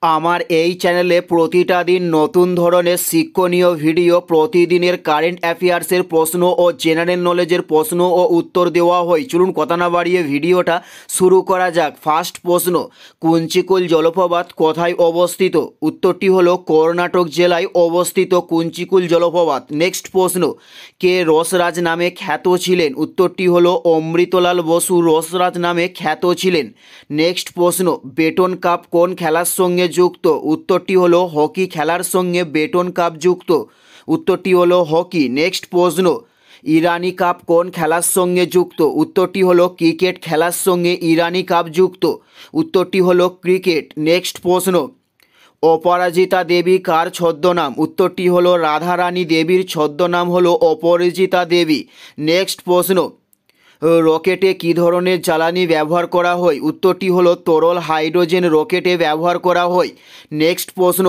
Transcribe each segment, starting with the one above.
আমার এই চ্যানেলে প্রতিটা দিন নতুন ধরনের শিক্ষণীয় ভিডিও, প্রতিদিনের কারেন্ট অ্যাফেয়ার্সের প্রশ্ন ও জেনারেল নলেজের প্রশ্ন ও উত্তর দেওয়া হয়। চলুন কথা না বাড়িয়ে ভিডিওটা শুরু করা যাক। ফার্স্ট প্রশ্ন, কুঞ্চিকুল জলপ্রপাত কোথায় অবস্থিত? উত্তরটি হলো কর্ণাটক জেলায় অবস্থিত কুঞ্চিকুল জলপ্রপাত। নেক্সট প্রশ্ন, কে রসরাজ নামে খ্যাত ছিলেন? উত্তরটি হলো অমৃতলাল বসু রসরাজ নামে খ্যাত ছিলেন। নেক্সট প্রশ্ন, বেটন কাপ কোন খেলার সঙ্গে যুক্ত? উত্তরটি হলো হকি খেলার সঙ্গে বেটন কাপ যুক্ত। উত্তরটি হলো হকি। নেক্সট প্রশ্ন, ইরানি কাপ কোন খেলার সঙ্গে যুক্ত? উত্তরটি হলো ক্রিকেট খেলার সঙ্গে ইরানি কাপ যুক্ত। উত্তরটি হলো ক্রিকেট। নেক্সট প্রশ্ন, অপরাজিতা দেবী কার ছদ্মনাম? উত্তরটি হলো রাধারানী দেবীর ছদ্মনাম হলো অপরাজিতা দেবী। নেক্সট প্রশ্ন, রকেটে কী ধরনের জ্বালানি ব্যবহার করা হয়? উত্তরটি হলো তরল হাইড্রোজেন রকেটে ব্যবহার করা হয়। নেক্সট প্রশ্ন,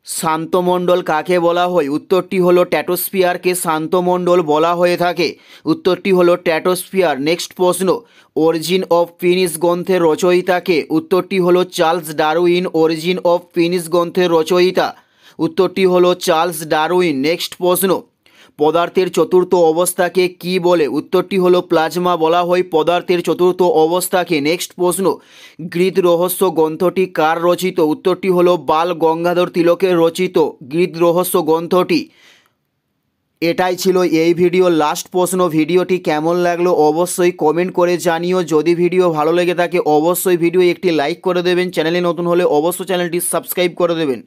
শান্তমণ্ডল কাকে বলা হয়? উত্তরটি হলো ট্র্যাটোস্ফিয়ারকে শান্তমণ্ডল বলা হয়ে থাকে। উত্তরটি হলো ট্র্যাটোস্ফিয়ার। নেক্সট প্রশ্ন, অরিজিন অফ ফিনিশ গ্রন্থের রচয়িতাকে? উত্তরটি হলো Charles Darwin origin of finish গ্রন্থের রচয়িতা। উত্তরটি হলো চার্লস ডারউইন। নেক্সট প্রশ্ন, পদার্থের চতুর্থ অবস্থাকে কি বলে? উত্তরটি হলো প্লাজমা বলা হয় পদার্থের চতুর্থ অবস্থাকে। নেক্সট প্রশ্ন, গীত রহস্য গ্রন্থটি কার রচিত? উত্তরটি হলো বাল গঙ্গাধর তিলকের রচিত গীত রহস্য গ্রন্থটি। এটাই ছিল এই ভিডিওর লাস্ট প্রশ্ন। ভিডিওটি কেমন লাগলো অবশ্যই কমেন্ট করে জানিও। যদি ভিডিও ভালো লেগে থাকে অবশ্যই ভিডিও একটি লাইক করে দেবেন। চ্যানেলে নতুন হলে অবশ্যই চ্যানেলটি সাবস্ক্রাইব করে দেবেন।